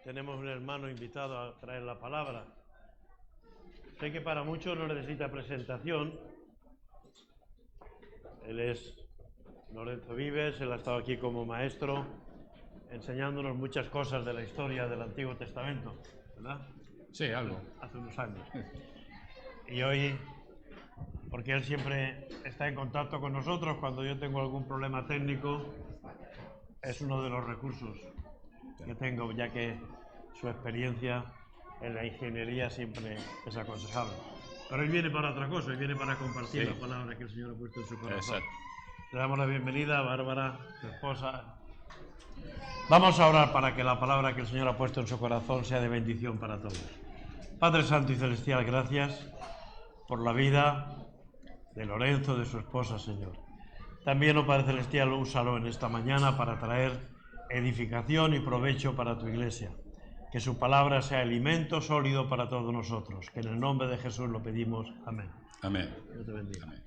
tenemos un hermano invitado a traer la palabra. Sé que para muchos no necesita presentación. Él es Lorenzo Vives, él ha estado aquí como maestro, enseñándonos muchas cosas de la historia del Antiguo Testamento, ¿verdad? Sí, algo. Hace unos años. Y hoy, porque él siempre está en contacto con nosotros cuando yo tengo algún problema técnico, es uno de los recursos que tengo, ya que su experiencia en la ingeniería siempre es aconsejable. Pero hoy viene para otra cosa, hoy viene para compartir la palabra que el Señor ha puesto en su corazón. Exacto. Le damos la bienvenida a Bárbara, su esposa. Vamos a orar para que la palabra que el Señor ha puesto en su corazón sea de bendición para todos. Padre Santo y Celestial, gracias por la vida de Lorenzo, de su esposa, Señor. También, oh Padre Celestial, úsalo en esta mañana para traer edificación y provecho para tu iglesia. Que su palabra sea alimento sólido para todos nosotros. Que en el nombre de Jesús lo pedimos. Amén. Amén. Dios te bendiga. Amén.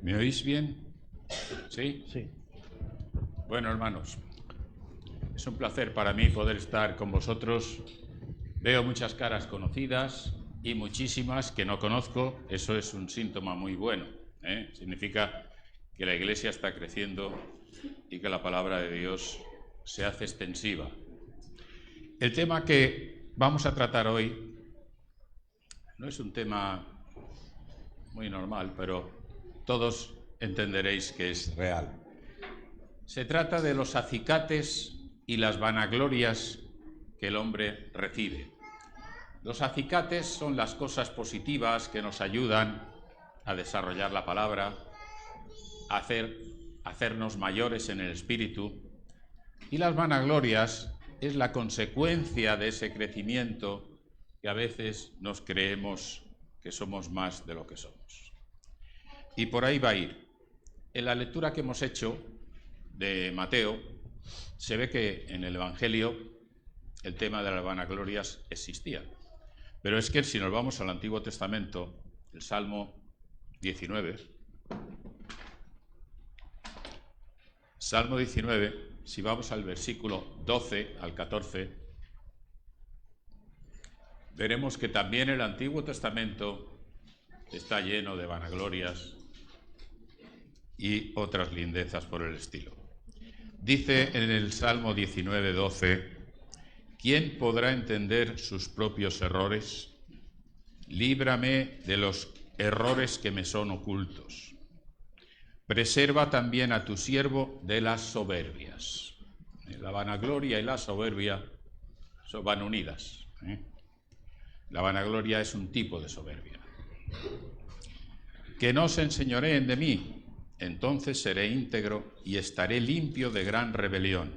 ¿Me oís bien? ¿Sí? Sí. Bueno, hermanos, es un placer para mí poder estar con vosotros. Veo muchas caras conocidas y muchísimas que no conozco. Eso es un síntoma muy bueno, ¿eh? Significa que la Iglesia está creciendo y que la palabra de Dios se hace extensiva. El tema que vamos a tratar hoy no es un tema muy normal, pero todos entenderéis que es real. Se trata de los acicates y las vanaglorias que el hombre recibe. Los acicates son las cosas positivas que nos ayudan a desarrollar la palabra, a hacernos mayores en el espíritu, y las vanaglorias es la consecuencia de ese crecimiento que a veces nos creemos que somos más de lo que somos. Y por ahí va a ir. En la lectura que hemos hecho de Mateo, se ve que en el Evangelio el tema de las vanaglorias existía. Pero es que si nos vamos al Antiguo Testamento, el Salmo 19, si vamos al versículo 12 al 14, veremos que también el Antiguo Testamento está lleno de vanaglorias y otras lindezas por el estilo. Dice en el Salmo 19, 12, ¿quién podrá entender sus propios errores? Líbrame de los errores que me son ocultos. Preserva también a tu siervo de las soberbias. La vanagloria y la soberbia van unidas, ¿eh? La vanagloria es un tipo de soberbia. Que no se enseñoreen de mí, entonces seré íntegro y estaré limpio de gran rebelión.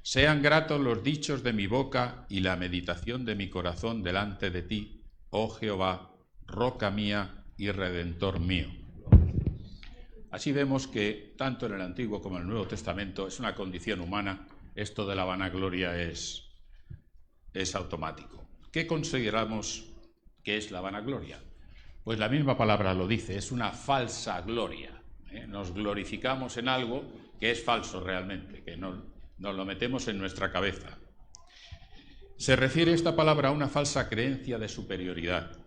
Sean gratos los dichos de mi boca y la meditación de mi corazón delante de ti, oh Jehová, roca mía y redentor mío. Así vemos que tanto en el Antiguo como en el Nuevo Testamento es una condición humana. Esto de la vanagloria es automático. ¿Qué consideramos que es la vanagloria? Pues la misma palabra lo dice, es una falsa gloria. Nos glorificamos en algo que es falso realmente, que nos lo metemos en nuestra cabeza. Se refiere esta palabra a una falsa creencia de superioridad,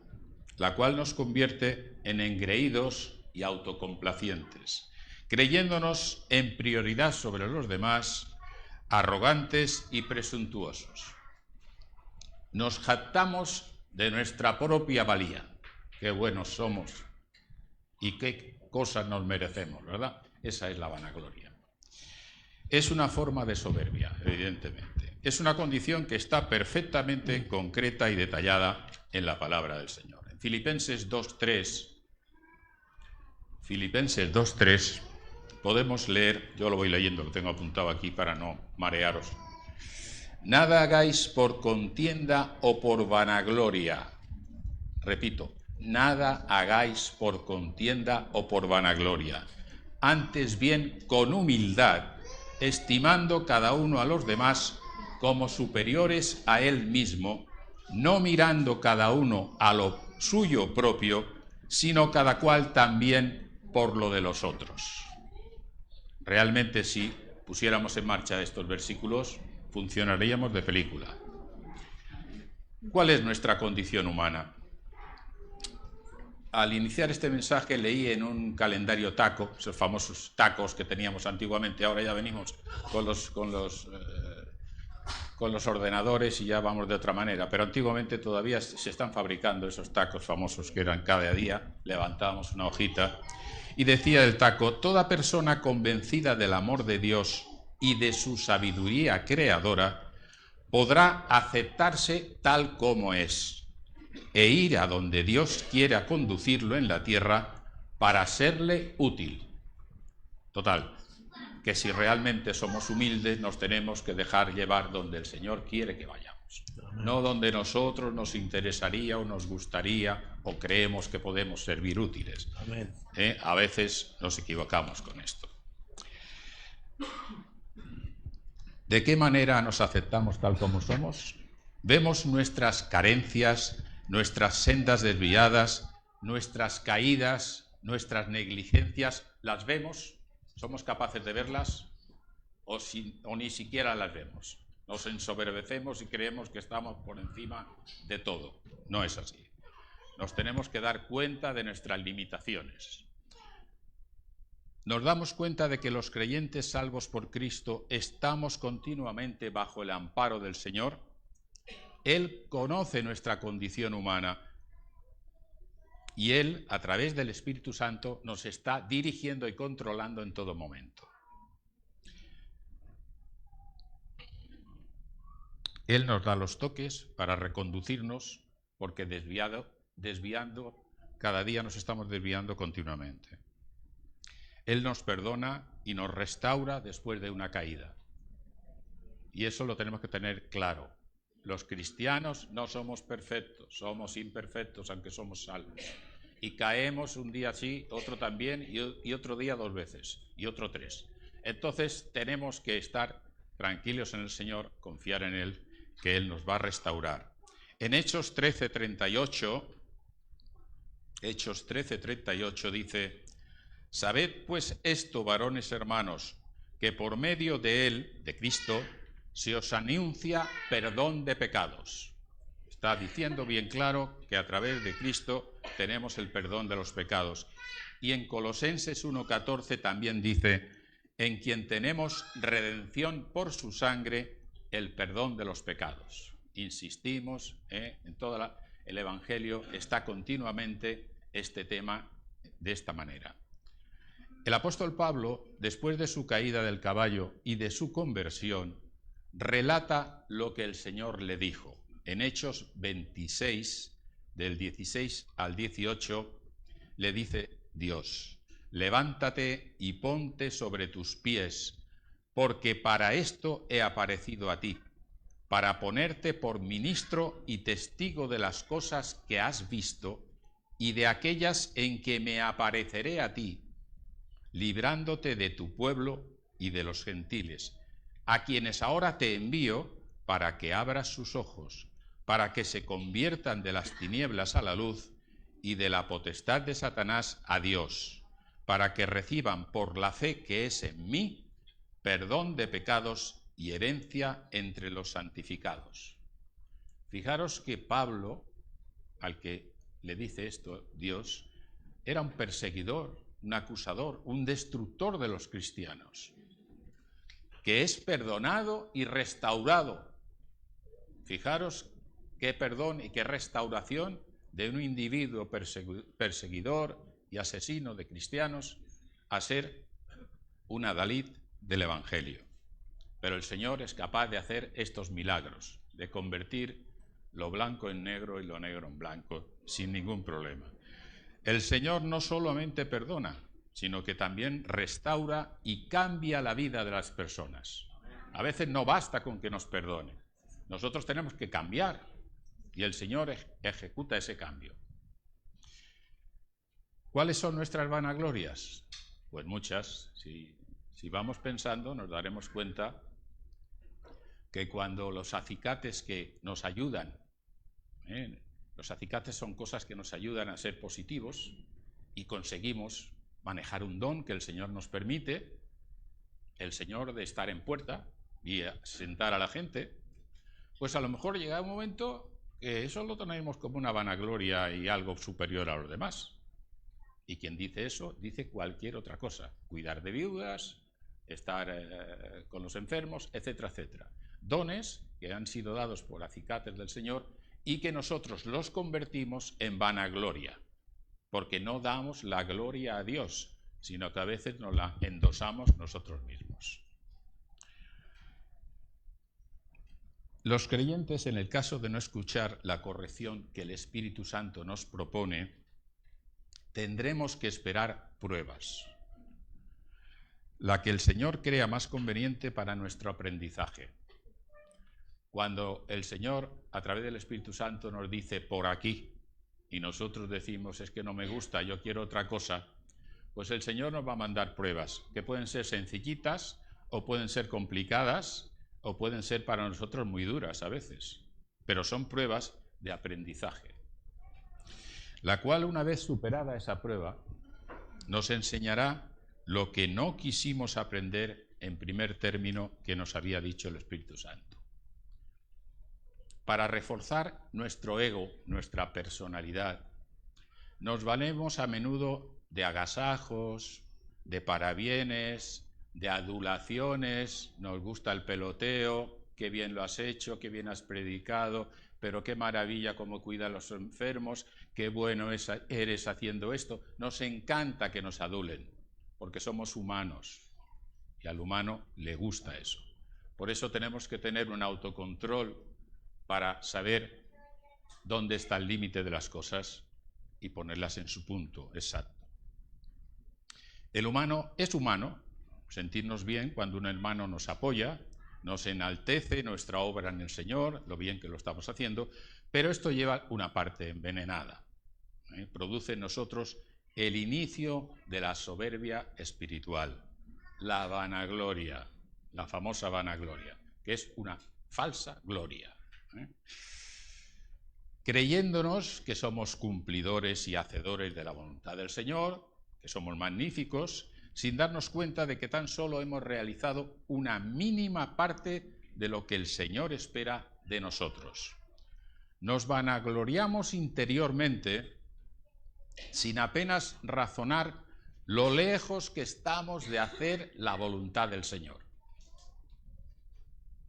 la cual nos convierte en engreídos y autocomplacientes, creyéndonos en prioridad sobre los demás, arrogantes y presuntuosos. Nos jactamos de nuestra propia valía. Qué buenos somos y qué cosas nos merecemos, ¿verdad? Esa es la vanagloria. Es una forma de soberbia, evidentemente. Es una condición que está perfectamente concreta y detallada en la palabra del Señor. En Filipenses 2.3, podemos leer, yo lo voy leyendo, lo tengo apuntado aquí para no marearos. Nada hagáis por contienda o por vanagloria. Repito, nada hagáis por contienda o por vanagloria. Antes bien, con humildad, estimando cada uno a los demás como superiores a él mismo, no mirando cada uno a lo suyo propio, sino cada cual también por lo de los otros. Realmente, si pusiéramos en marcha estos versículos, funcionaríamos de película. ¿Cuál es nuestra condición humana? Al iniciar este mensaje leí en un calendario taco, esos famosos tacos que teníamos antiguamente, ahora ya venimos con los ordenadores y ya vamos de otra manera, pero antiguamente todavía se están fabricando esos tacos famosos que eran cada día, levantábamos una hojita y decía el taco: toda persona convencida del amor de Dios y de su sabiduría creadora podrá aceptarse tal como es e ir a donde Dios quiera conducirlo en la tierra para serle útil. Total, que si realmente somos humildes nos tenemos que dejar llevar donde el Señor quiere que vayamos. Amén. No donde nosotros nos interesaría o nos gustaría o creemos que podemos servir útiles. Amén. A veces nos equivocamos con esto. ¿De qué manera nos aceptamos tal como somos? Vemos nuestras carencias, nuestras sendas desviadas, nuestras caídas, nuestras negligencias, ¿las vemos? ¿Somos capaces de verlas? ¿O ni siquiera las vemos? Nos ensoberbecemos y creemos que estamos por encima de todo. No es así. Nos tenemos que dar cuenta de nuestras limitaciones. Nos damos cuenta de que los creyentes salvos por Cristo estamos continuamente bajo el amparo del Señor. Él conoce nuestra condición humana y Él, a través del Espíritu Santo, nos está dirigiendo y controlando en todo momento. Él nos da los toques para reconducirnos, porque desviando, cada día nos estamos desviando continuamente. Él nos perdona y nos restaura después de una caída. Y eso lo tenemos que tener claro. Los cristianos no somos perfectos, somos imperfectos aunque somos salvos. Y caemos un día sí, otro también, y otro día 2 veces, y otro 3. Entonces tenemos que estar tranquilos en el Señor, confiar en Él, que Él nos va a restaurar. En Hechos 13:38 dice: sabed pues esto, varones hermanos, que por medio de Él, de Cristo, se os anuncia perdón de pecados. Está diciendo bien claro que a través de Cristo tenemos el perdón de los pecados. Y en Colosenses 1:14 también dice: en quien tenemos redención por su sangre, el perdón de los pecados. Insistimos, en todo el Evangelio está continuamente este tema de esta manera. El apóstol Pablo, después de su caída del caballo y de su conversión, relata lo que el Señor le dijo. En Hechos 26, del 16 al 18, le dice Dios: levántate y ponte sobre tus pies, porque para esto he aparecido a ti, para ponerte por ministro y testigo de las cosas que has visto y de aquellas en que me apareceré a ti, librándote de tu pueblo y de los gentiles, a quienes ahora te envío para que abras sus ojos, para que se conviertan de las tinieblas a la luz y de la potestad de Satanás a Dios, para que reciban por la fe que es en mí perdón de pecados y herencia entre los santificados. Fijaros que Pablo, al que le dice esto Dios, era un perseguidor, un acusador, un destructor de los cristianos, que es perdonado y restaurado. Fijaros qué perdón y qué restauración de un individuo perseguidor y asesino de cristianos a ser un adalid del Evangelio. Pero el Señor es capaz de hacer estos milagros, de convertir lo blanco en negro y lo negro en blanco, sin ningún problema. El Señor no solamente perdona, sino que también restaura y cambia la vida de las personas. A veces no basta con que nos perdone. Nosotros tenemos que cambiar y el Señor ejecuta ese cambio. ¿Cuáles son nuestras vanaglorias? Pues muchas. Si vamos pensando, nos daremos cuenta que cuando los acicates que nos ayudan, Los acicates son cosas que nos ayudan a ser positivos y conseguimos manejar un don que el Señor nos permite, el Señor de estar en puerta y sentar a la gente. Pues a lo mejor llega un momento que eso lo tenemos como una vanagloria y algo superior a los demás. Y quien dice eso, dice cualquier otra cosa. Cuidar de viudas, estar con los enfermos, etcétera, etcétera. Dones que han sido dados por acicates del Señor y que nosotros los convertimos en vanagloria, porque no damos la gloria a Dios, sino que a veces nos la endosamos nosotros mismos. Los creyentes, en el caso de no escuchar la corrección que el Espíritu Santo nos propone, tendremos que esperar pruebas, la que el Señor crea más conveniente para nuestro aprendizaje. Cuando el Señor, a través del Espíritu Santo, nos dice por aquí, y nosotros decimos es que no me gusta, yo quiero otra cosa, pues el Señor nos va a mandar pruebas, que pueden ser sencillitas, o pueden ser complicadas, o pueden ser para nosotros muy duras a veces, pero son pruebas de aprendizaje, la cual, una vez superada esa prueba, nos enseñará lo que no quisimos aprender en primer término que nos había dicho el Espíritu Santo. Para reforzar nuestro ego, nuestra personalidad, nos valemos a menudo de agasajos, de parabienes, de adulaciones, nos gusta el peloteo, qué bien lo has hecho, qué bien has predicado, pero qué maravilla cómo cuida a los enfermos, qué bueno eres haciendo esto. Nos encanta que nos adulen, porque somos humanos y al humano le gusta eso. Por eso tenemos que tener un autocontrol para saber dónde está el límite de las cosas y ponerlas en su punto exacto. El humano es humano, sentirnos bien cuando un hermano nos apoya, nos enaltece nuestra obra en el Señor, lo bien que lo estamos haciendo, pero esto lleva una parte envenenada. Produce en nosotros el inicio de la soberbia espiritual, la vanagloria, la famosa vanagloria, que es una falsa gloria. Creyéndonos que somos cumplidores y hacedores de la voluntad del Señor, que somos magníficos, sin darnos cuenta de que tan solo hemos realizado una mínima parte de lo que el Señor espera de nosotros. Nos vanagloriamos interiormente sin apenas razonar lo lejos que estamos de hacer la voluntad del Señor.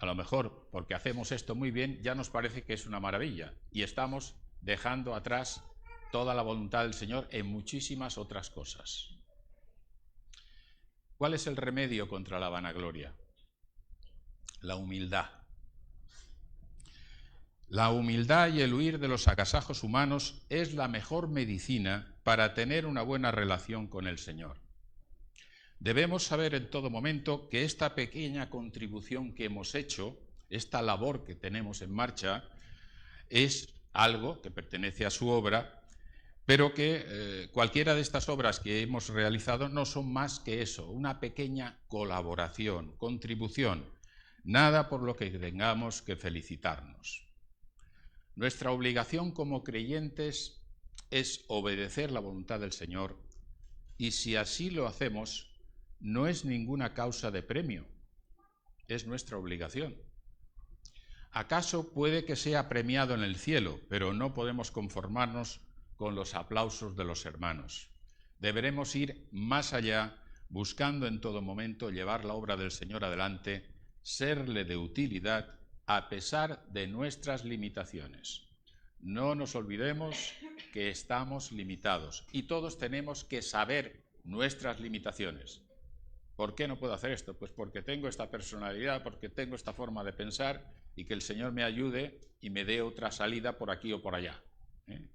A lo mejor, porque hacemos esto muy bien, ya nos parece que es una maravilla y estamos dejando atrás toda la voluntad del Señor en muchísimas otras cosas. ¿Cuál es el remedio contra la vanagloria? La humildad. La humildad y el huir de los agasajos humanos es la mejor medicina para tener una buena relación con el Señor. Debemos saber en todo momento que esta pequeña contribución que hemos hecho, esta labor que tenemos en marcha, es algo que pertenece a su obra, pero que cualquiera de estas obras que hemos realizado no son más que eso, una pequeña colaboración, contribución, nada por lo que tengamos que felicitarnos. Nuestra obligación como creyentes es obedecer la voluntad del Señor, y si así lo hacemos, no es ninguna causa de premio, es nuestra obligación. ¿Acaso puede que sea premiado en el cielo, pero no podemos conformarnos con los aplausos de los hermanos? Deberemos ir más allá, buscando en todo momento llevar la obra del Señor adelante, serle de utilidad a pesar de nuestras limitaciones. No nos olvidemos que estamos limitados y todos tenemos que saber nuestras limitaciones. ¿Por qué no puedo hacer esto? Pues porque tengo esta personalidad, porque tengo esta forma de pensar y que el Señor me ayude y me dé otra salida por aquí o por allá.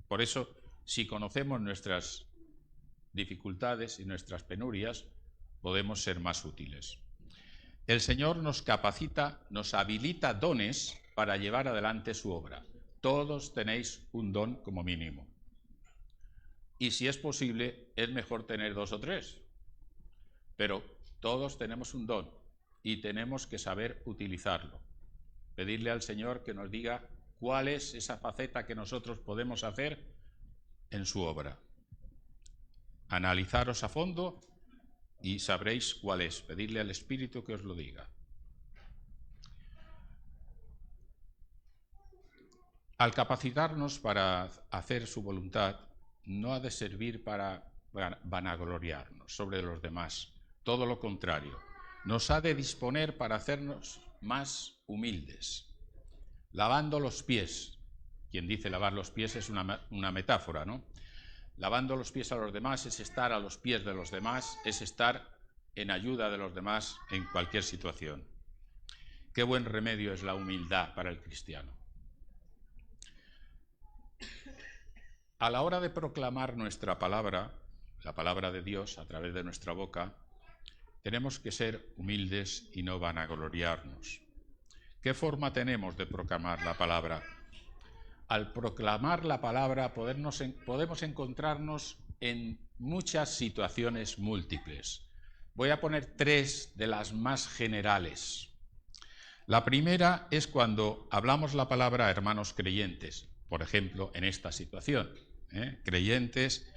Por eso, si conocemos nuestras dificultades y nuestras penurias, podemos ser más útiles. El Señor nos capacita, nos habilita dones para llevar adelante su obra. Todos tenéis un don como mínimo. Y si es posible, es mejor tener 2 o 3. Pero todos tenemos un don y tenemos que saber utilizarlo. Pedirle al Señor que nos diga cuál es esa faceta que nosotros podemos hacer en su obra. Analizaros a fondo y sabréis cuál es. Pedirle al Espíritu que os lo diga. Al capacitarnos para hacer su voluntad, no ha de servir para vanagloriarnos sobre los demás. Todo lo contrario, nos ha de disponer para hacernos más humildes. Lavando los pies. Quien dice lavar los pies es una metáfora, ¿no? Lavando los pies a los demás es estar a los pies de los demás, es estar en ayuda de los demás en cualquier situación. Qué buen remedio es la humildad para el cristiano. A la hora de proclamar nuestra palabra, la palabra de Dios a través de nuestra boca, tenemos que ser humildes y no vanagloriarnos. ¿Qué forma tenemos de proclamar la palabra? Al proclamar la palabra podemos encontrarnos en muchas situaciones múltiples. Voy a poner 3 de las más generales. La primera es cuando hablamos la palabra a hermanos creyentes, por ejemplo, en esta situación. Creyentes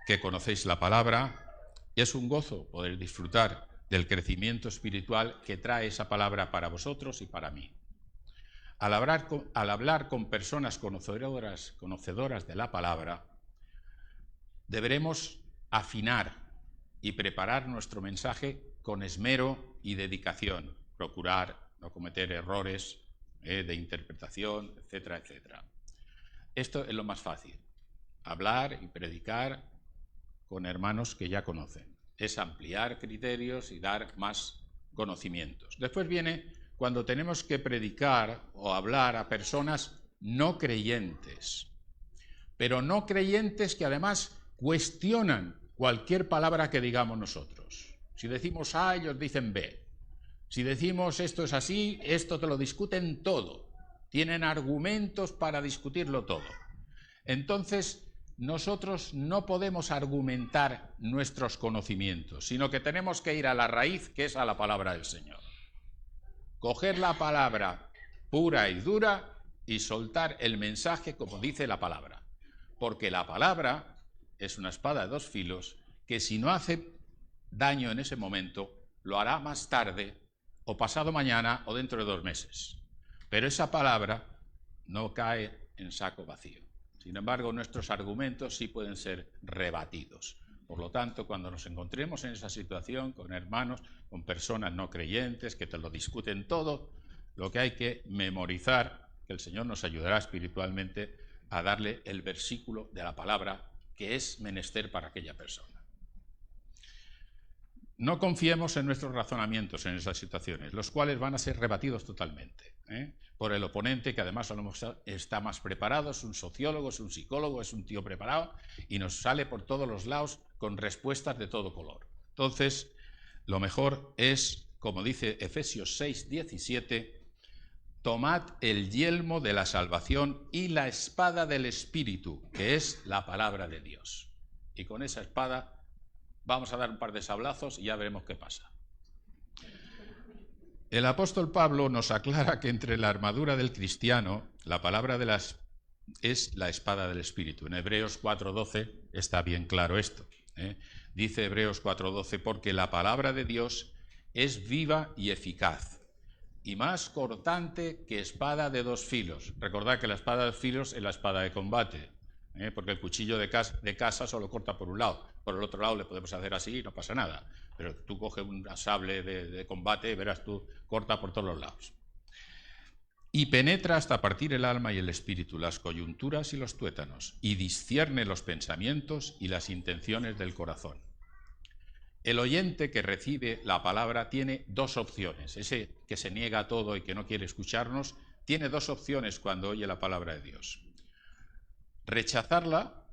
que conocéis la palabra, es un gozo poder disfrutar del crecimiento espiritual que trae esa palabra para vosotros y para mí. Al hablar con personas conocedoras de la palabra, deberemos afinar y preparar nuestro mensaje con esmero y dedicación, procurar no cometer errores de interpretación, etcétera, etcétera. Esto es lo más fácil, hablar y predicar con hermanos que ya conocen. Es ampliar criterios y dar más conocimientos. Después viene cuando tenemos que predicar o hablar a personas no creyentes, pero no creyentes que además cuestionan cualquier palabra que digamos nosotros. Si decimos A, ellos dicen B. Si decimos esto es así, esto te lo discuten todo. Tienen argumentos para discutirlo todo. Entonces, nosotros no podemos argumentar nuestros conocimientos, sino que tenemos que ir a la raíz, que es a la palabra del Señor. Coger la palabra pura y dura y soltar el mensaje como dice la palabra. Porque la palabra es una espada de 2 filos que si no hace daño en ese momento, lo hará más tarde o pasado mañana o dentro de 2 meses. Pero esa palabra no cae en saco vacío. Sin embargo, nuestros argumentos sí pueden ser rebatidos. Por lo tanto, cuando nos encontremos en esa situación con hermanos, con personas no creyentes que te lo discuten todo, lo que hay que memorizar, que el Señor nos ayudará espiritualmente a darle el versículo de la palabra que es menester para aquella persona. No confiemos en nuestros razonamientos en esas situaciones, los cuales van a ser rebatidos totalmente, por el oponente, que además a lo mejor está más preparado, es un sociólogo, es un psicólogo, es un tío preparado, y nos sale por todos los lados con respuestas de todo color. Entonces, lo mejor es, como dice Efesios 6:17, tomad el yelmo de la salvación y la espada del Espíritu, que es la palabra de Dios. Y con esa espada vamos a dar un par de sablazos y ya veremos qué pasa. El apóstol Pablo nos aclara que entre la armadura del cristiano, la palabra es la espada del Espíritu. En Hebreos 4:12 está bien claro esto. Dice Hebreos 4:12, porque la palabra de Dios es viva y eficaz, y más cortante que espada de 2 filos. Recordad que la espada de 2 filos es la espada de combate, porque el cuchillo de casa solo corta por un lado. Por el otro lado le podemos hacer así y no pasa nada. Pero tú coges un sable de combate y verás tú, corta por todos los lados. Y penetra hasta partir el alma y el espíritu, las coyunturas y los tuétanos, y discierne los pensamientos y las intenciones del corazón. El oyente que recibe la palabra tiene 2 opciones. Ese que se niega a todo y que no quiere escucharnos, tiene 2 opciones cuando oye la palabra de Dios. Rechazarla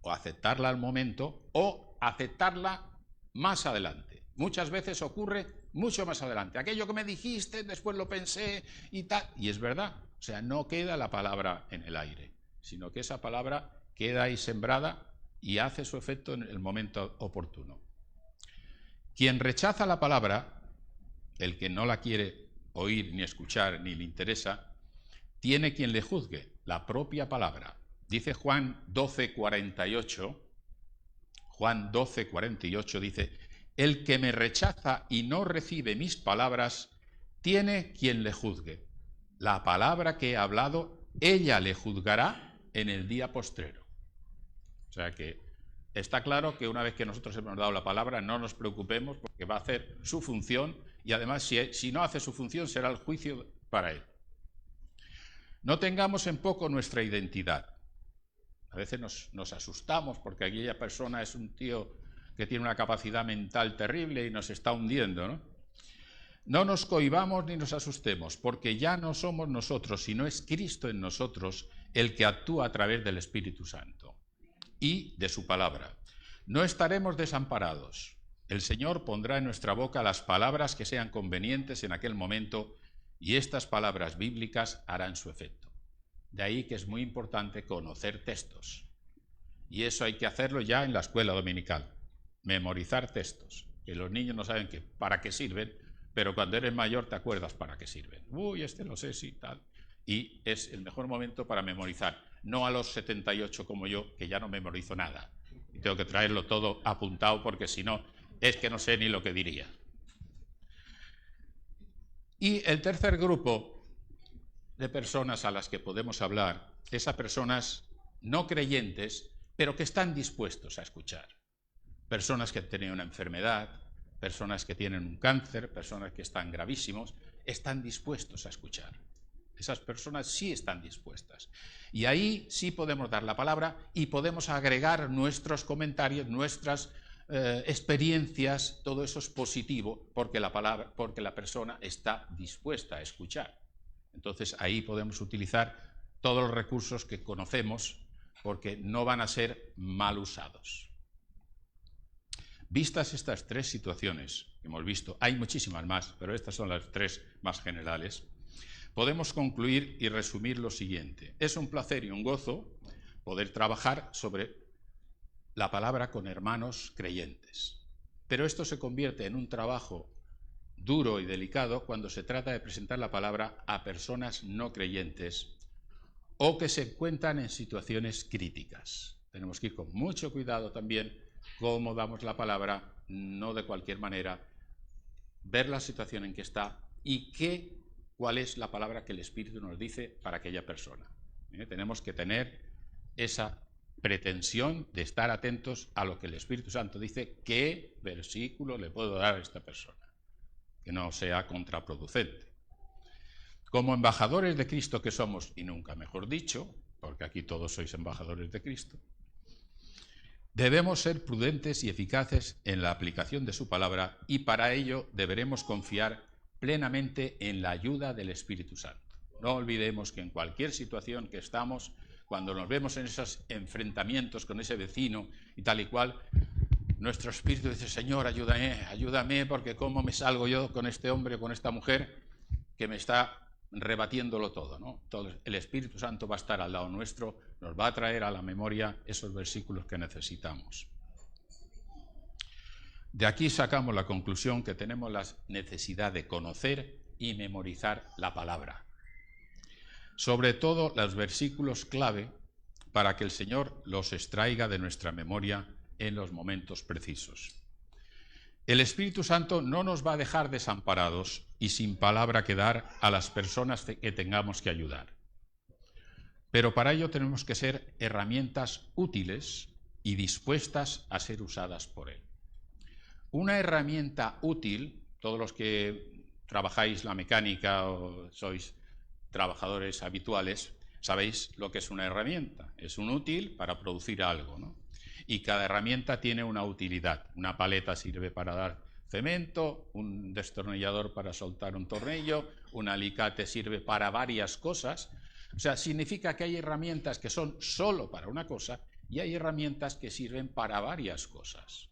o aceptarla al momento o aceptarla más adelante. Muchas veces ocurre mucho más adelante. Aquello que me dijiste, después lo pensé y tal. Y es verdad. O sea, no queda la palabra en el aire, sino que esa palabra queda ahí sembrada y hace su efecto en el momento oportuno. Quien rechaza la palabra, el que no la quiere oír ni escuchar ni le interesa, tiene quien le juzgue, la propia palabra. Dice Juan 12:48, Juan 12:48 dice: el que me rechaza y no recibe mis palabras, tiene quien le juzgue. La palabra que he hablado, ella le juzgará en el día postrero. O sea que está claro que una vez que nosotros hemos dado la palabra, no nos preocupemos porque va a hacer su función y además si no hace su función será el juicio para él. No tengamos en poco nuestra identidad. A veces nos asustamos porque aquella persona es un tío que tiene una capacidad mental terrible y nos está hundiendo, ¿no? No nos cohibamos ni nos asustemos, porque ya no somos nosotros, sino es Cristo en nosotros el que actúa a través del Espíritu Santo y de su palabra. No estaremos desamparados. El Señor pondrá en nuestra boca las palabras que sean convenientes en aquel momento y estas palabras bíblicas harán su efecto. De ahí que es muy importante conocer textos. Y eso hay que hacerlo ya en la escuela dominical. Memorizar textos, que los niños no saben para qué sirven, pero cuando eres mayor te acuerdas para qué sirven. Uy, este lo sé, sí, tal. Y es el mejor momento para memorizar. No a los 78 como yo, que ya no memorizo nada. Y tengo que traerlo todo apuntado porque si no, es que no sé ni lo que diría. Y el tercer grupo de personas a las que podemos hablar es a personas no creyentes, pero que están dispuestos a escuchar. Personas que tienen una enfermedad, personas que tienen un cáncer, personas que están gravísimos, están dispuestos a escuchar. Esas personas sí están dispuestas. Y ahí sí podemos dar la palabra y podemos agregar nuestros comentarios, nuestras experiencias, todo eso es positivo porque la persona está dispuesta a escuchar. Entonces ahí podemos utilizar todos los recursos que conocemos porque no van a ser mal usados. Vistas estas tres situaciones que hemos visto, hay muchísimas más, pero estas son las tres más generales, podemos concluir y resumir lo siguiente. Es un placer y un gozo poder trabajar sobre la palabra con hermanos creyentes. Pero esto se convierte en un trabajo duro y delicado cuando se trata de presentar la palabra a personas no creyentes o que se encuentran en situaciones críticas. Tenemos que ir con mucho cuidado también cómo damos la palabra, no de cualquier manera, ver la situación en que está y cuál es la palabra que el Espíritu nos dice para aquella persona. Tenemos que tener esa pretensión de estar atentos a lo que el Espíritu Santo dice, qué versículo le puedo dar a esta persona, que no sea contraproducente. Como embajadores de Cristo que somos, y nunca mejor dicho, porque aquí todos sois embajadores de Cristo, debemos ser prudentes y eficaces en la aplicación de su palabra y para ello deberemos confiar plenamente en la ayuda del Espíritu Santo. No olvidemos que en cualquier situación que estamos, cuando nos vemos en esos enfrentamientos con ese vecino y tal y cual, nuestro espíritu dice, Señor, ayúdame, ayúdame, porque cómo me salgo yo con este hombre o con esta mujer que me está rebatiéndolo todo, ¿no? Todo el Espíritu Santo va a estar al lado nuestro, nos va a traer a la memoria esos versículos que necesitamos. De aquí sacamos la conclusión que tenemos la necesidad de conocer y memorizar la palabra. Sobre todo los versículos clave para que el Señor los extraiga de nuestra memoria en los momentos precisos. El Espíritu Santo no nos va a dejar desamparados y sin palabra que dar a las personas que tengamos que ayudar. Pero para ello tenemos que ser herramientas útiles y dispuestas a ser usadas por Él. Una herramienta útil, todos los que trabajáis la mecánica o sois trabajadores habituales, sabéis lo que es una herramienta. Es un útil para producir algo, ¿no? Y cada herramienta tiene una utilidad. Una paleta sirve para dar cemento, un destornillador para soltar un tornillo, un alicate sirve para varias cosas. O sea, significa que hay herramientas que son solo para una cosa y hay herramientas que sirven para varias cosas.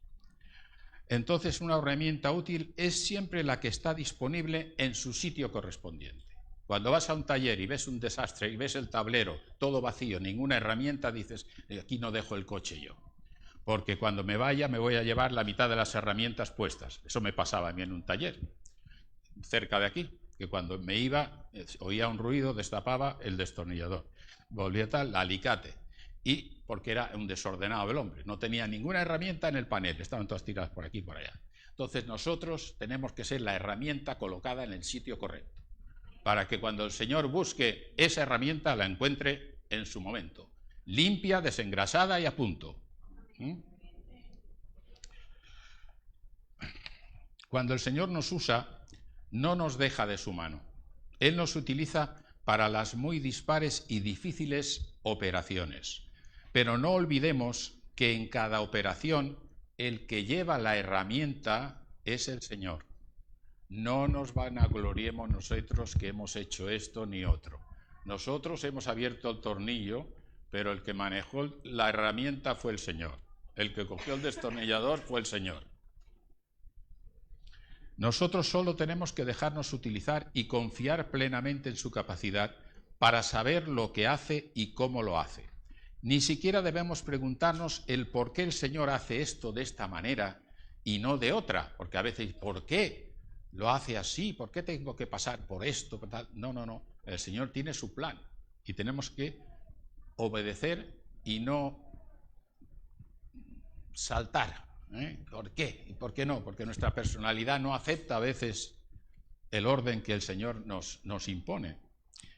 Entonces, una herramienta útil es siempre la que está disponible en su sitio correspondiente. Cuando vas a un taller y ves un desastre y ves el tablero todo vacío, ninguna herramienta, dices, aquí no dejo el coche yo. Porque cuando me vaya me voy a llevar la mitad de las herramientas puestas. Eso me pasaba a mí en un taller, cerca de aquí. que cuando me iba, oía un ruido, destapaba el destornillador, volvía tal, el alicate, y porque era un desordenado el hombre, no tenía ninguna herramienta en el panel, estaban todas tiradas por aquí y por allá. Entonces nosotros tenemos que ser la herramienta colocada en el sitio correcto, para que cuando el Señor busque esa herramienta la encuentre en su momento, limpia, desengrasada y a punto. Cuando el Señor nos usa, no nos deja de su mano. Él nos utiliza para las muy dispares y difíciles operaciones. Pero no olvidemos que en cada operación el que lleva la herramienta es el Señor. No nos vanagloriemos nosotros que hemos hecho esto ni otro. Nosotros hemos abierto el tornillo, pero el que manejó la herramienta fue el Señor. El que cogió el destornillador fue el Señor. Nosotros solo tenemos que dejarnos utilizar y confiar plenamente en su capacidad para saber lo que hace y cómo lo hace. Ni siquiera debemos preguntarnos el por qué el Señor hace esto de esta manera y no de otra, porque a veces, ¿por qué lo hace así? ¿Por qué tengo que pasar por esto? No, no, no. El Señor tiene su plan y tenemos que obedecer y no saltar. ¿Por qué? ¿Y por qué no? Porque nuestra personalidad no acepta a veces el orden que el Señor nos impone.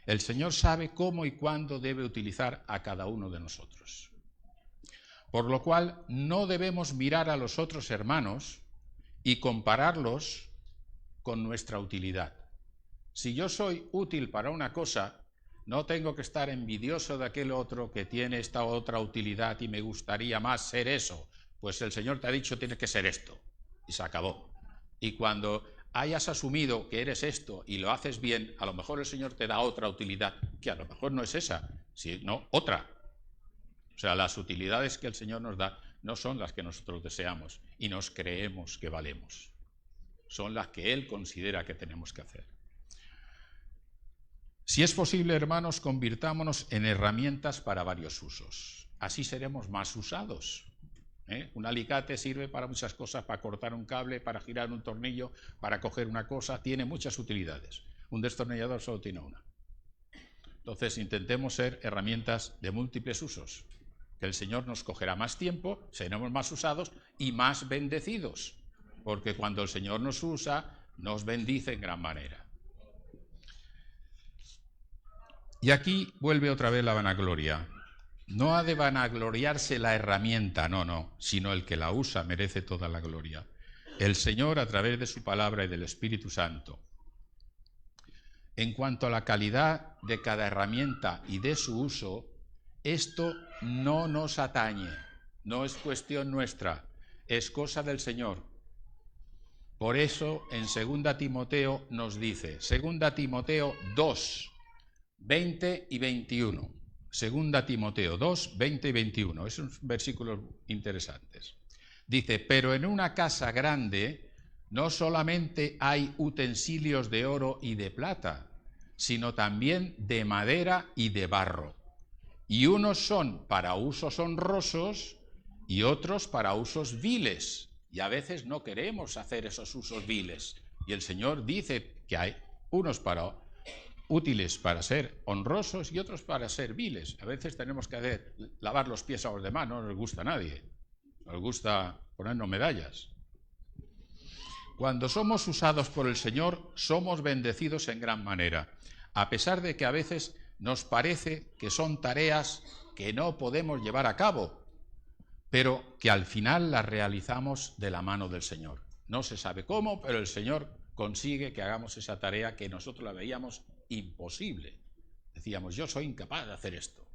El Señor sabe cómo y cuándo debe utilizar a cada uno de nosotros. Por lo cual no debemos mirar a los otros hermanos y compararlos con nuestra utilidad. Si yo soy útil para una cosa, no tengo que estar envidioso de aquel otro que tiene esta otra utilidad y me gustaría más ser eso. Pues el Señor te ha dicho tienes que ser esto y se acabó. Y cuando hayas asumido que eres esto y lo haces bien, a lo mejor el Señor te da otra utilidad que a lo mejor no es esa, sino otra. O sea, las utilidades que el Señor nos da no son las que nosotros deseamos y nos creemos que valemos. Son las que Él considera que tenemos que hacer. Si es posible, hermanos, convirtámonos en herramientas para varios usos. Así seremos más usados. Un alicate sirve para muchas cosas, para cortar un cable, para girar un tornillo, para coger una cosa, tiene muchas utilidades. Un destornillador solo tiene una. Entonces intentemos ser herramientas de múltiples usos, que el Señor nos cogerá más tiempo, seremos más usados y más bendecidos, porque cuando el Señor nos usa, nos bendice en gran manera. Y aquí vuelve otra vez la vanagloria. No ha de vanagloriarse la herramienta, no, sino el que la usa merece toda la gloria. El Señor a través de su palabra y del Espíritu Santo. En cuanto a la calidad de cada herramienta y de su uso, esto no nos atañe, no es cuestión nuestra, es cosa del Señor. Por eso en 2 Timoteo nos dice, 2 Timoteo 2, 20 y 21. 2 Timoteo 2, 20 y 21. Esos versículos interesantes. Dice, pero en una casa grande no solamente hay utensilios de oro y de plata, sino también de madera y de barro. Y unos son para usos honrosos y otros para usos viles. Y a veces no queremos hacer esos usos viles. Y el Señor dice que hay unos útiles para ser honrosos y otros para ser viles. A veces tenemos que lavar los pies a los demás, no nos gusta a nadie. Nos gusta ponernos medallas. Cuando somos usados por el Señor, somos bendecidos en gran manera, a pesar de que a veces nos parece que son tareas que no podemos llevar a cabo, pero que al final las realizamos de la mano del Señor. No se sabe cómo, pero el Señor consigue que hagamos esa tarea que nosotros la veíamos imposible. Decíamos, yo soy incapaz de hacer esto.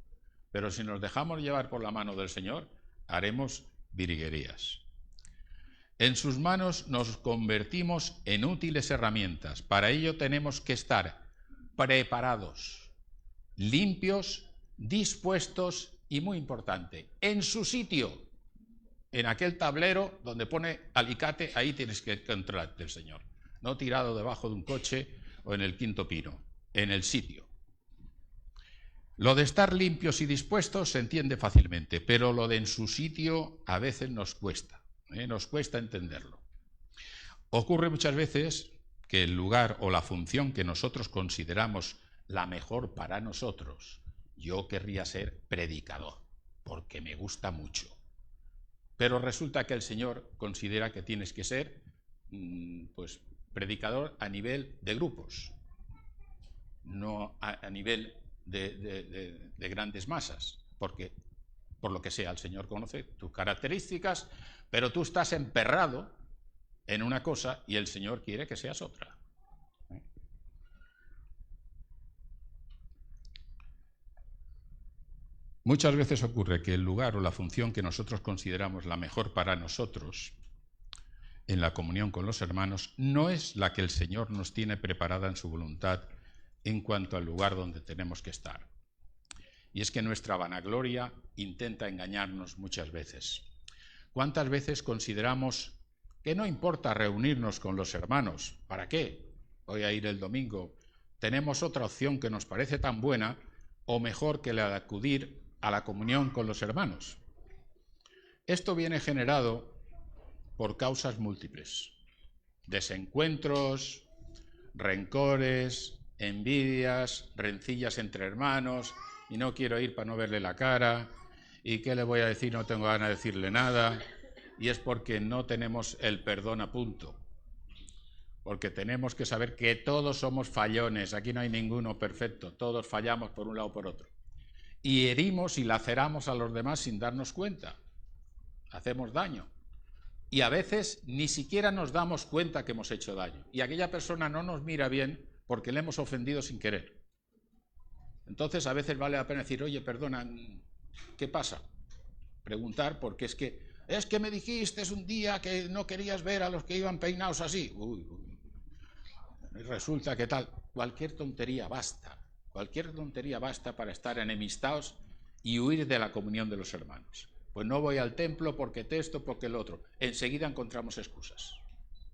Pero si nos dejamos llevar por la mano del Señor, haremos virguerías. En sus manos nos convertimos en útiles herramientas. Para ello tenemos que estar preparados, limpios, dispuestos y, muy importante, en su sitio. En aquel tablero donde pone alicate, ahí tienes que encontrarte el Señor. No tirado debajo de un coche o en el quinto pino, en el sitio. Lo de estar limpios y dispuestos se entiende fácilmente, pero lo de en su sitio a veces nos cuesta entenderlo. Ocurre muchas veces que el lugar o la función que nosotros consideramos la mejor para nosotros, yo querría ser predicador, porque me gusta mucho. Pero resulta que el Señor considera que tienes que ser pues, predicador a nivel de grupos, no a nivel de grandes masas, porque por lo que sea el Señor conoce tus características, pero tú estás emperrado en una cosa y el Señor quiere que seas otra. Muchas veces ocurre que el lugar o la función que nosotros consideramos la mejor para nosotros en la comunión con los hermanos no es la que el Señor nos tiene preparada en su voluntad en cuanto al lugar donde tenemos que estar. Y es que nuestra vanagloria intenta engañarnos muchas veces. ¿Cuántas veces consideramos que no importa reunirnos con los hermanos? ¿Para qué? Voy a ir el domingo. Tenemos otra opción que nos parece tan buena o mejor que la de acudir a la comunión con los hermanos. Esto viene generado por causas múltiples. Desencuentros, rencores, envidias, rencillas entre hermanos, y no quiero ir para no verle la cara, y qué le voy a decir, no tengo ganas de decirle nada, y es porque no tenemos el perdón a punto. Porque tenemos que saber que todos somos fallones, aquí no hay ninguno perfecto, todos fallamos por un lado o por otro. Y herimos y laceramos a los demás sin darnos cuenta. Hacemos daño. Y a veces ni siquiera nos damos cuenta que hemos hecho daño. Y aquella persona no nos mira bien porque le hemos ofendido sin querer. Entonces a veces vale la pena decir, oye, perdona, ¿qué pasa? Preguntar, porque es que me dijiste un día que no querías ver a los que iban peinados así. Uy. Resulta que tal, cualquier tontería basta para estar enemistados y huir de la comunión de los hermanos. Pues no voy al templo porque esto, porque el otro. Enseguida encontramos excusas.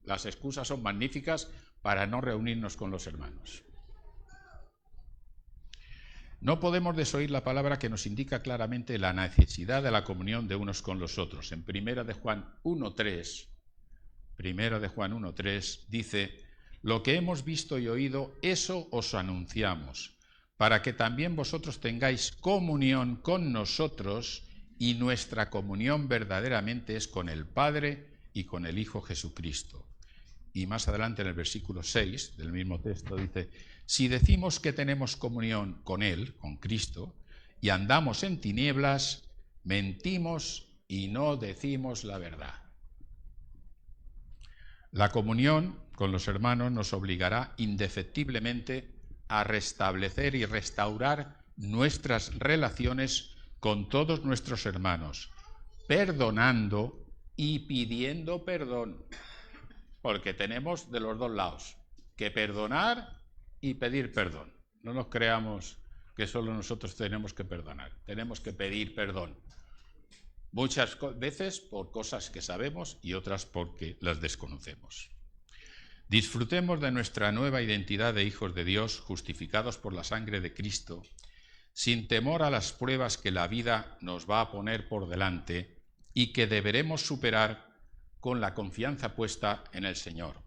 Las excusas son magníficas para no reunirnos con los hermanos. No podemos desoír la palabra que nos indica claramente la necesidad de la comunión de unos con los otros. En 1 de Juan 1:3 dice: lo que hemos visto y oído, eso os anunciamos, para que también vosotros tengáis comunión con nosotros, y nuestra comunión verdaderamente es con el Padre y con el Hijo Jesucristo. Y más adelante en el versículo 6 del mismo texto dice: si decimos que tenemos comunión con Él, con Cristo, y andamos en tinieblas, mentimos y no decimos la verdad. La comunión con los hermanos nos obligará indefectiblemente a restablecer y restaurar nuestras relaciones con todos nuestros hermanos, perdonando y pidiendo perdón, porque tenemos de los dos lados que perdonar y pedir perdón. No nos creamos que solo nosotros tenemos que perdonar, tenemos que pedir perdón. Muchas veces por cosas que sabemos y otras porque las desconocemos. Disfrutemos de nuestra nueva identidad de hijos de Dios, justificados por la sangre de Cristo, sin temor a las pruebas que la vida nos va a poner por delante y que deberemos superar con la confianza puesta en el Señor.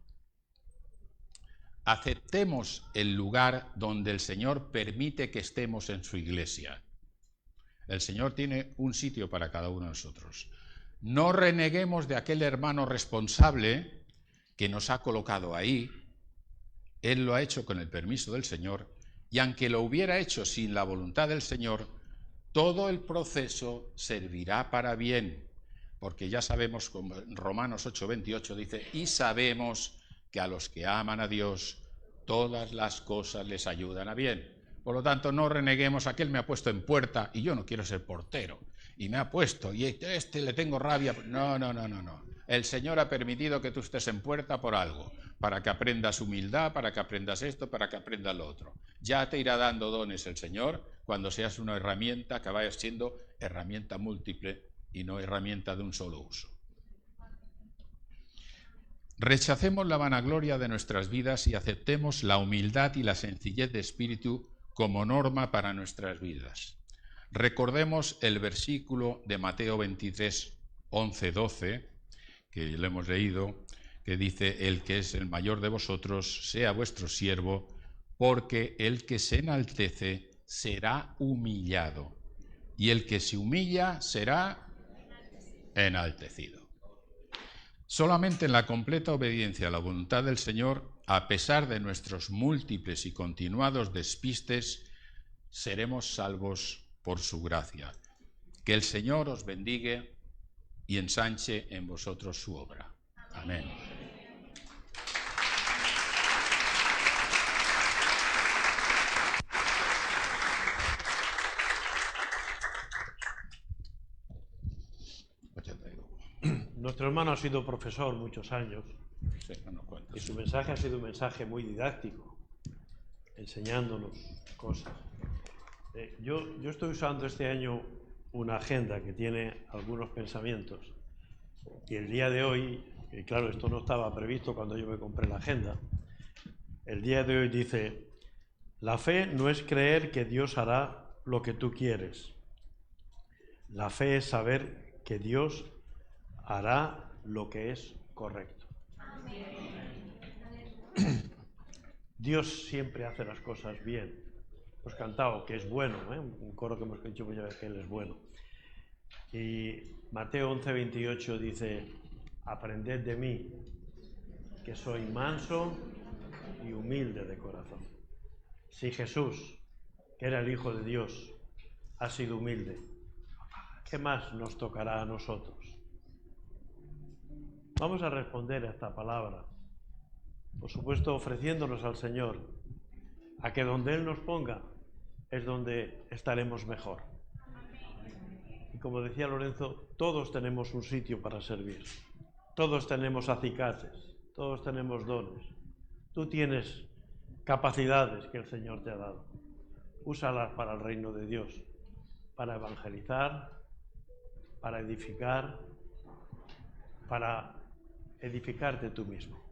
Aceptemos el lugar donde el Señor permite que estemos en su iglesia. El Señor tiene un sitio para cada uno de nosotros. No reneguemos de aquel hermano responsable que nos ha colocado ahí. Él lo ha hecho con el permiso del Señor, y aunque lo hubiera hecho sin la voluntad del Señor, todo el proceso servirá para bien, porque ya sabemos, como en Romanos 8:28 dice, y sabemos que a los que aman a Dios, todas las cosas les ayudan a bien. Por lo tanto, no reneguemos, aquel me ha puesto en puerta y yo no quiero ser portero, y me ha puesto, y le tengo rabia. No. El Señor ha permitido que tú estés en puerta por algo, para que aprendas humildad, para que aprendas esto, para que aprendas lo otro. Ya te irá dando dones el Señor cuando seas una herramienta que vayas siendo herramienta múltiple y no herramienta de un solo uso. Rechacemos la vanagloria de nuestras vidas y aceptemos la humildad y la sencillez de espíritu como norma para nuestras vidas. Recordemos el versículo de Mateo 23, 11-12, que lo hemos leído, que dice: el que es el mayor de vosotros sea vuestro siervo, porque el que se enaltece será humillado, y el que se humilla será enaltecido. Solamente en la completa obediencia a la voluntad del Señor, a pesar de nuestros múltiples y continuados despistes, seremos salvos por su gracia. Que el Señor os bendiga y ensanche en vosotros su obra. Amén. Nuestro hermano ha sido profesor muchos años Sí, no nos cuentas. y su mensaje ha sido un mensaje muy didáctico, enseñándonos cosas. Yo estoy usando este año una agenda que tiene algunos pensamientos y el día de hoy, y claro, esto no estaba previsto cuando yo me compré la agenda, el día de hoy dice: la fe no es creer que Dios hará lo que tú quieres. La fe es saber que Dios hará lo que es correcto. Dios siempre hace las cosas bien. Hemos cantado que es bueno, un coro que hemos dicho muchas veces, que Él es bueno. Y Mateo 11:28 dice: aprended de mí, que soy manso y humilde de corazón. Si Jesús, que era el Hijo de Dios, ha sido humilde, ¿qué más nos tocará a nosotros? Vamos a responder a esta palabra, por supuesto ofreciéndonos al Señor, a que donde Él nos ponga es donde estaremos mejor. Y como decía Lorenzo, todos tenemos un sitio para servir, todos tenemos acicates, todos tenemos dones. Tú tienes capacidades que el Señor te ha dado, úsalas para el reino de Dios, para evangelizar, para edificar, para edificarte tú mismo.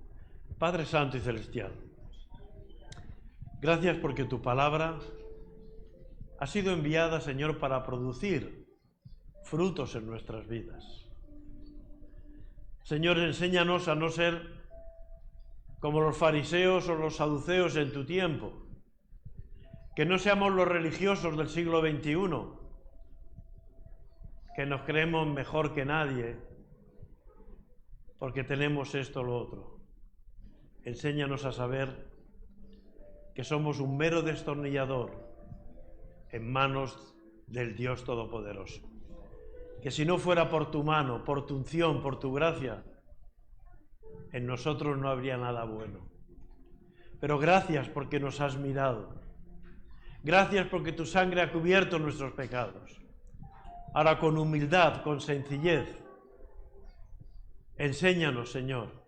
Padre Santo y Celestial, gracias porque tu palabra ha sido enviada, Señor, para producir frutos en nuestras vidas. Señor, enséñanos a no ser como los fariseos o los saduceos en tu tiempo, que no seamos los religiosos del siglo XXI, que nos creemos mejor que nadie porque tenemos esto o lo otro. Enséñanos a saber que somos un mero destornillador en manos del Dios Todopoderoso. Que si no fuera por tu mano, por tu unción, por tu gracia, en nosotros no habría nada bueno. Pero gracias porque nos has mirado. Gracias porque tu sangre ha cubierto nuestros pecados. Ahora con humildad, con sencillez, enséñanos, Señor,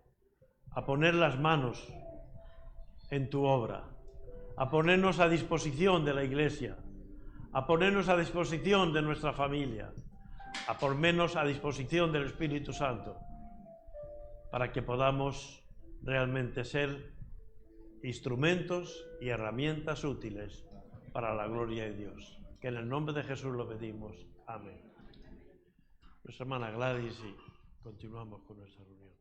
a poner las manos en tu obra, a ponernos a disposición de la Iglesia, a ponernos a disposición de nuestra familia, a ponernos a disposición del Espíritu Santo, para que podamos realmente ser instrumentos y herramientas útiles para la gloria de Dios. Que en el nombre de Jesús lo pedimos. Amén. Nuestra hermana Gladys y continuamos con nuestra reunión.